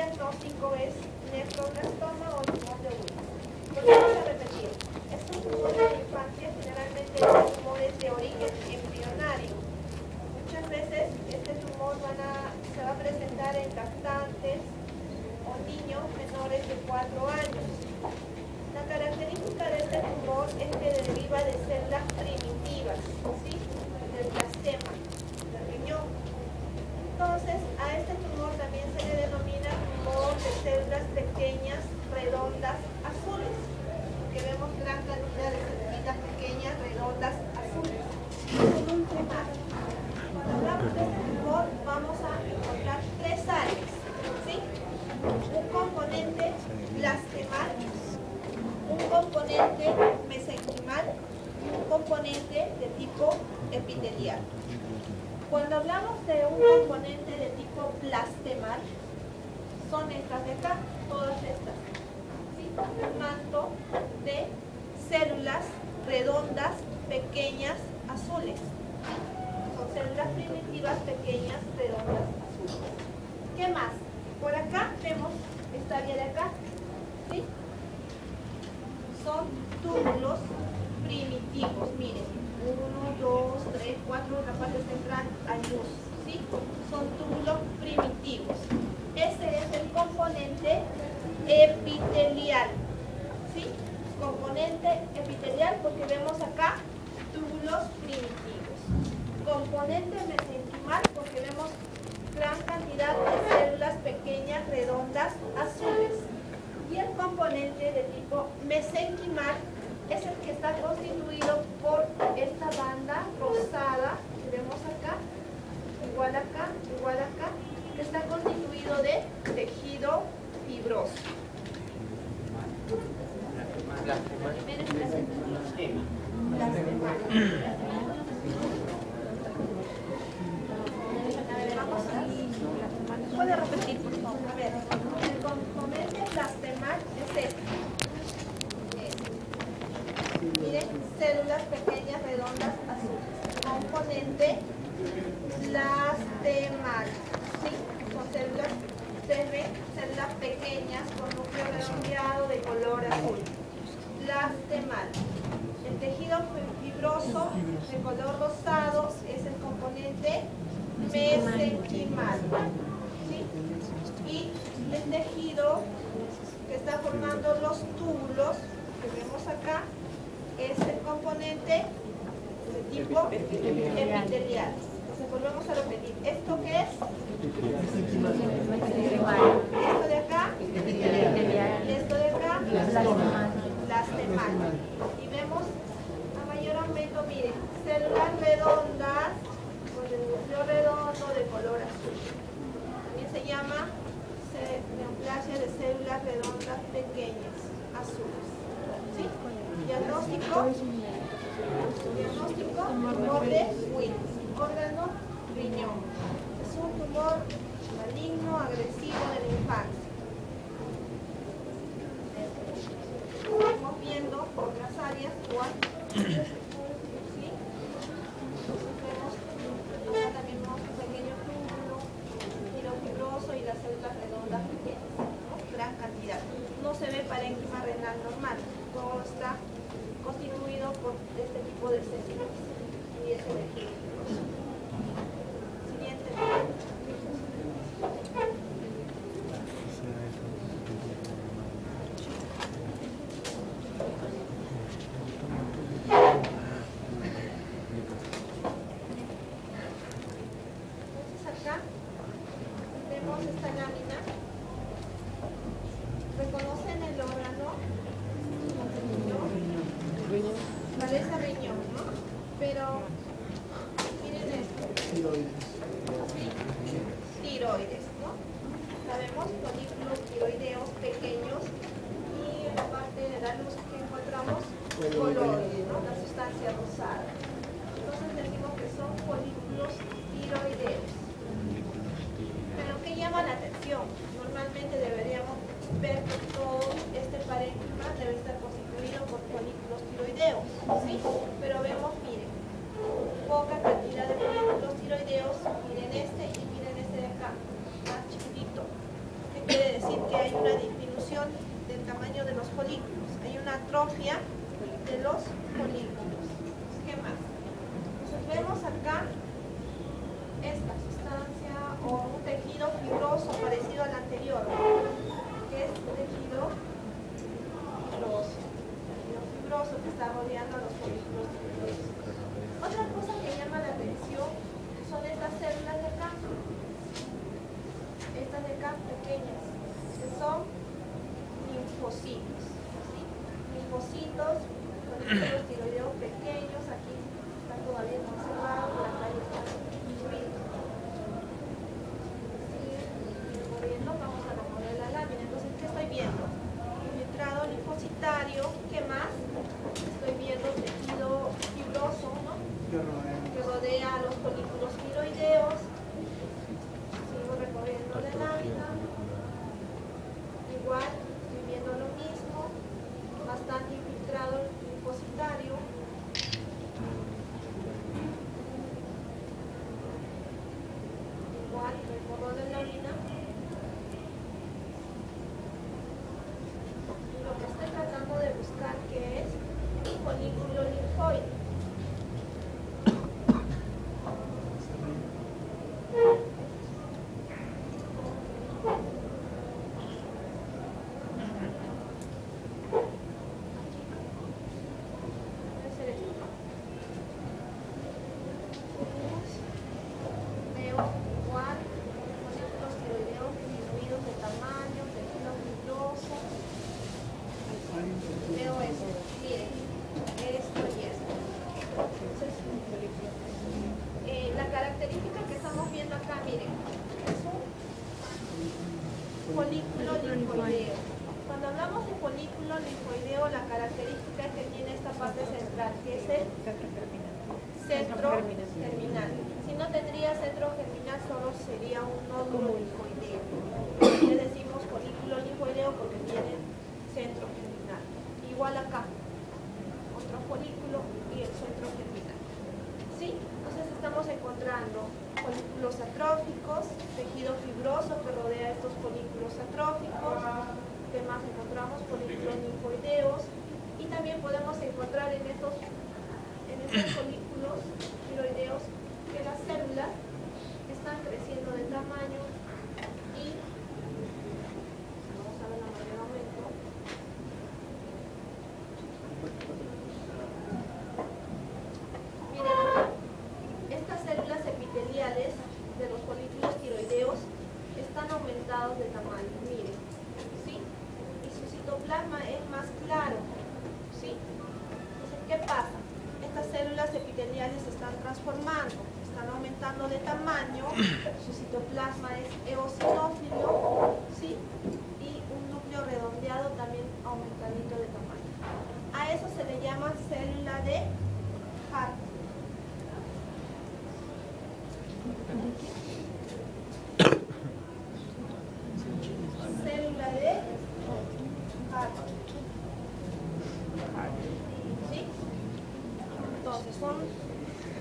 diagnóstico es nefroblastoma o tumor de Willis. Volvemos a repetir, estos tumores de la infancia generalmente son tumores de origen embrionario. Muchas veces este tumor se va a presentar en lactantes o niños menores de 4 años. La característica de este tumor es que deriva de células primitivas, ¿sí?, del blastema, del riñón. Entonces, a este tumor también se le denomina tumor de células pequeñas, redondas, azules, porque vemos gran cantidad de células pequeñas, redondas, azules. Cuando hablamos de este tumor, vamos a encontrar 3 áreas, ¿sí? Un componente blastemal, un componente mesenquimal y un componente de tipo epitelial. Cuando hablamos de un componente de tipo blastemal, son estas de acá, todas estas, ¿sí? Un manto de células redondas, pequeñas, azules. Son células primitivas, pequeñas, redondas, azules. ¿Qué más? Por acá vemos esta área de acá, ¿sí? Son túbulos primitivos, miren. 1, 2, 3, 4, la parte central hay luz, ¿sí? Son túbulos primitivos. Ese es el componente epitelial, ¿sí? Componente epitelial porque vemos acá túbulos primitivos. Componente mesenquimal porque vemos gran cantidad de células pequeñas, redondas, azules. Y el componente de tipo mesenquimal es el que está constituido por esta banda rosada que vemos acá, igual acá, que está constituido de tejido fibroso. ¿Puede repetir, por favor? A ver, el componente blastemal es este. Miren, células pequeñas, redondas, azules. Componente blastemal, ¿sí? Son células, células pequeñas con núcleo redondeado de color azul. Blastemal. El tejido fibroso de color rosado es el componente mesenquimal, ¿sí? Y el tejido que está formando los túbulos que vemos acá es el componente de tipo epitelial. Entonces volvemos a repetir. ¿Esto qué es? Esto de acá, esto de acá, blastemal. Y vemos a mayor aumento, miren, células redondas con el núcleo redondo de color azul. También se llama neoplasia de células redondas pequeñas, azules. ¿Sí? Diagnóstico, tumor de Willis, órgano riñón. Es un tumor maligno, agresivo de la infancia. Estamos viendo otras áreas igual. ¿Sí? Vemos, también vemos un pequeño túbulo, tejido fibroso y las células redondas pequeñas, ¿no? Gran cantidad. No se ve parénquima renal normal. Todo está constituido por este tipo de células y ese tejido fibroso. Siguiente. Entonces acá vemos esta lámina. ¿Reconocen el órgano? Parece riñón, ¿no? Pero miren esto. Tiroides, ¿no? Sabemos folículos tiroideos pequeños y en la parte de la luz que encontramos colores, ¿no? La sustancia rosada. Entonces decimos que son folículos tiroideos. Pero ¿qué llama la atención? Normalmente deberíamos ver que todo este parénquima debe estar constituido por folículos tiroideos, ¿sí? Pero vemos, miren, poca cantidad de folículos tiroideos, miren este y miren este de acá, más chiquitito. ¿Qué quiere que hay una disminución del tamaño de los folículos, hay una atrofia de los folículos. ¿Qué más? Entonces vemos acá esta sustancia o un tejido fibroso parecido al anterior, que es un tejido fibroso que está rodeando a los folículos fibrosos. Otra cosa que llama la atención son estas células de acá, estas de acá pequeñas, que son linfocitos, ¿sí? Linfocitos, folículos tiroideos pequeños, aquí están todavía conservados, por acá ya están incluidos. Vamos a remover la lámina. Entonces, ¿qué estoy viendo? Infiltrado linfocitario. ¿Qué más? Estoy viendo tejido fibroso, ¿no? Que rodea a los folículos tiroideos. Sigo recorriendo la lámina. Igual, estoy viendo lo mismo. Bastante infiltrado linfocitario. Igual, recorro la lámina. Estoy tratando de buscar qué es un folículo linfoide. Veo igual folículos tiroideos disminuidos de tamaño, tejido fibroso. Veo esto, miren, esto y esto. Entonces, la característica que estamos viendo acá, miren, es un folículo linfoideo. Cuando hablamos de folículo linfoideo, la característica es que tiene esta parte central, que es el centro germinal. Si no tendría centro germinal, solo sería un nódulo linfoideo. Le decimos folículo linfoideo porque tiene centro germinal. Igual acá, otro folículo y el centro germinal. ¿Sí? Entonces estamos encontrando folículos atróficos, tejido fibroso que rodea estos folículos atróficos. ¿Qué más encontramos? Folículos linfoideos. Y también podemos encontrar en estos folículos tiroideos que las células están creciendo de tamaño y vamos a ver la mayor aumento. Miren acá, estas células epiteliales de los folículos tiroideos están aumentados de tamaño, miren, ¿sí? Y su citoplasma es más claro, ¿sí? Entonces, ¿qué pasa? Estas células epiteliales se están transformando, están aumentando de tamaño, su citoplasma es eosinófilo, ¿sí? Y un núcleo redondeado también aumentadito de tamaño. A eso se le llama célula de Hart. Célula de Hart. ¿Sí? Entonces son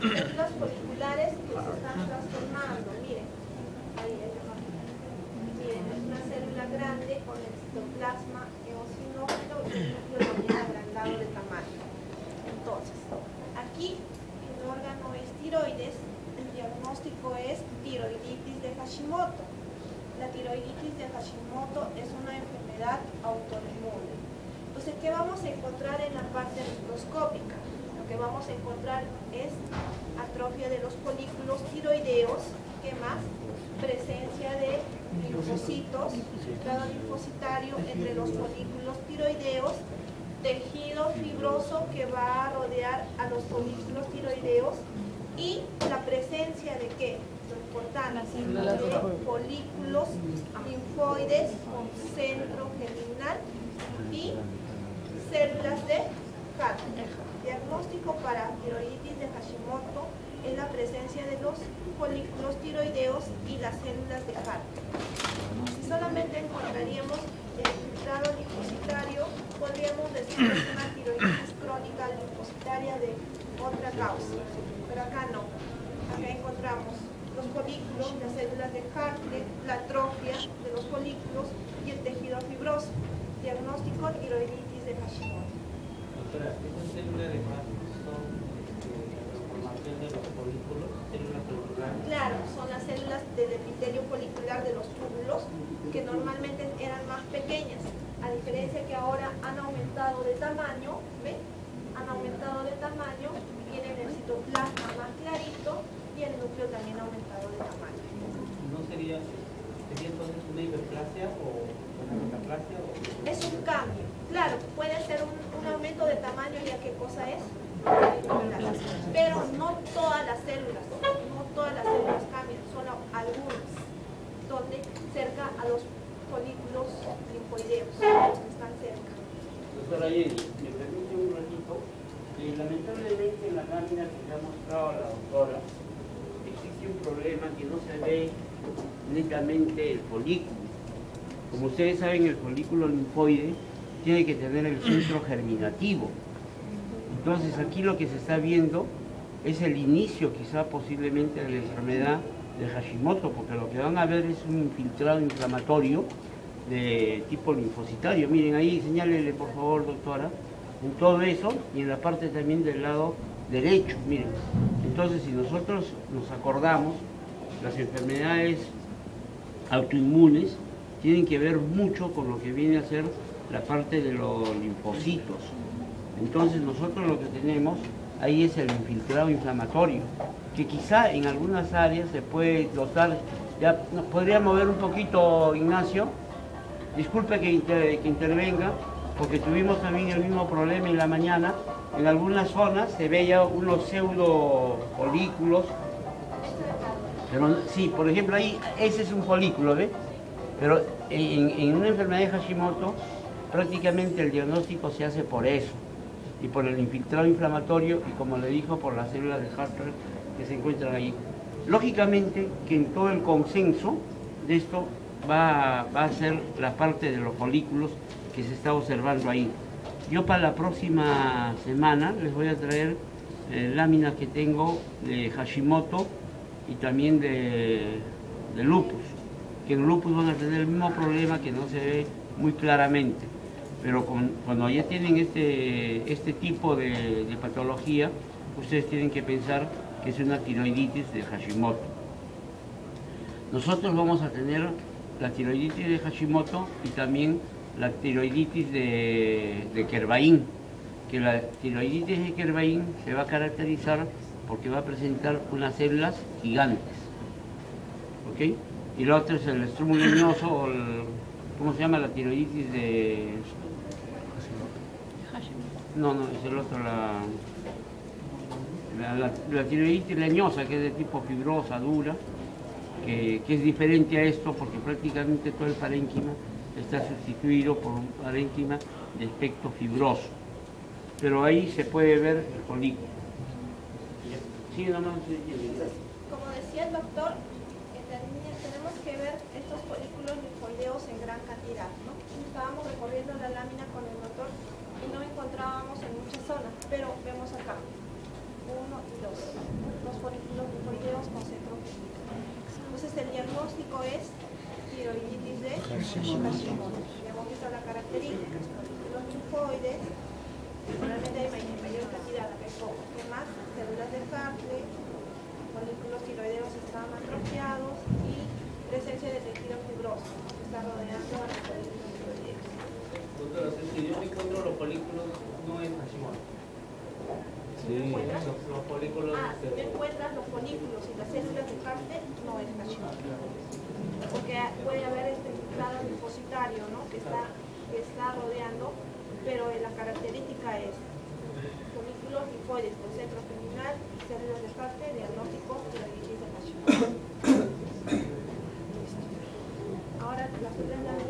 células foliculares que se están transformando. Miren, ahí hay una. Miren, es una célula grande con el citoplasma eosinófilo y el núcleo también agrandado de tamaño. Entonces, aquí el órgano es tiroides, el diagnóstico es tiroiditis de Hashimoto. La tiroiditis de Hashimoto es una enfermedad autoinmune. Entonces, ¿qué vamos a encontrar en la parte microscópica? Lo que vamos a encontrar es atrofia de los folículos tiroideos. ¿Qué más? Presencia de linfocitos, grado linfocitario entre los folículos tiroideos, tejido fibroso que va a rodear a los folículos tiroideos y la presencia de ¿qué? Lo importante, de folículos linfoides con centro germinal y células de Hart. Diagnóstico para tiroiditis de Hashimoto es la presencia de los folículos tiroideos y las células de Hart. Si solamente encontraríamos el infiltrado linfocitario, podríamos decir que es una tiroiditis crónica linfocitaria de otra causa, pero acá no. Acá encontramos los folículos, las células de Hart, la atrofia de los folículos y el tejido diagnóstico tiroiditis de Hashimoto. Doctora, ¿esas células de Hashimoto son la formación de los folículos, células folliculares? Claro, son las células del epitelio folicular de los túbulos que normalmente eran más pequeñas, a diferencia que ahora han aumentado de tamaño, ¿ven? Han aumentado de tamaño, tienen el citoplasma más clarito y el núcleo también ha aumentado de tamaño. ¿No sería entonces una hiperplasia o una metaplasia? Es un cambio, claro, puede ser un aumento de tamaño, ya qué cosa es, pero no todas las células cambian, solo algunas, donde cerca a los folículos linfoideos, los que están cerca. Doctora Jenny, me permite un ratito. Lamentablemente en la lámina que le ha mostrado a la doctora existe un problema que no se ve netamente el folículo. Como ustedes saben, el folículo linfoide tiene que tener el centro germinativo. Entonces aquí lo que se está viendo es el inicio quizá posiblemente de la enfermedad de Hashimoto, porque lo que van a ver es un infiltrado inflamatorio de tipo linfocitario. Miren ahí, señálele por favor, doctora, en todo eso y en la parte también del lado derecho, miren. Entonces, si nosotros nos acordamos, las enfermedades autoinmunes tienen que ver mucho con lo que viene a ser la parte de los linfocitos. Entonces, nosotros lo que tenemos ahí es el infiltrado inflamatorio, que quizá en algunas áreas se puede notar. Ya nos podría mover un poquito, Ignacio. Disculpe que intervenga, porque tuvimos también el mismo problema en la mañana. En algunas zonas se veía unos pseudo folículos. Pero sí, por ejemplo, ahí ese es un folículo, ¿ve? Pero en una enfermedad de Hashimoto, prácticamente el diagnóstico se hace por eso, y por el infiltrado inflamatorio, y como le dijo, por las células de Harter que se encuentran ahí. Lógicamente que en todo el consenso de esto va a ser la parte de los folículos que se está observando ahí. Yo para la próxima semana les voy a traer láminas que tengo de Hashimoto y también de lupus, que en lupus van a tener el mismo problema, que no se ve muy claramente, pero cuando ya tienen este tipo de patología, ustedes tienen que pensar que es una tiroiditis de Hashimoto. Nosotros vamos a tener la tiroiditis de Hashimoto y también la tiroiditis de Kervain, que la tiroiditis de Kervain se va a caracterizar porque va a presentar unas células gigantes, ¿ok? Y la otra es el estrómulo leñoso, o ¿cómo se llama? La tiroiditis de... No, es el otro, la tiroiditis leñosa, que es de tipo fibrosa, dura, que es diferente a esto porque prácticamente todo el parénquima está sustituido por un parénquima de aspecto fibroso. Pero ahí se puede ver el folículo. Sí, nomás. Como decía el doctor, tenemos que ver estos folículos linfoideos en gran cantidad, ¿no? Estábamos recorriendo la lámina con el doctor y no encontrábamos en muchas zonas, pero vemos acá, 1 y 2, los folículos linfoideos con centro germinal. Entonces el diagnóstico es tiroiditis de Hashimoto. Ya hemos visto la característica, los folículos linfoides, realmente hay mayor cantidad, acá hay poco. ¿Qué más? Células de Hartle, folículos tiroideos están atrofiados y presencia de tejido fibroso que está rodeando a los folículos tiroideos. Doctora, si yo me encuentro los folículos, no es Hashimoto. Si no encuentras, los folículos... si no encuentras los folículos y las células de Hartle, no es Hashimoto. Porque puede haber este infiltrado linfocitario, ¿no? que está rodeando, pero la característica es folículos linfoides con centro germinal, células de Hartle, diagnóstico tiroiditis de Hashimoto. Ahora las células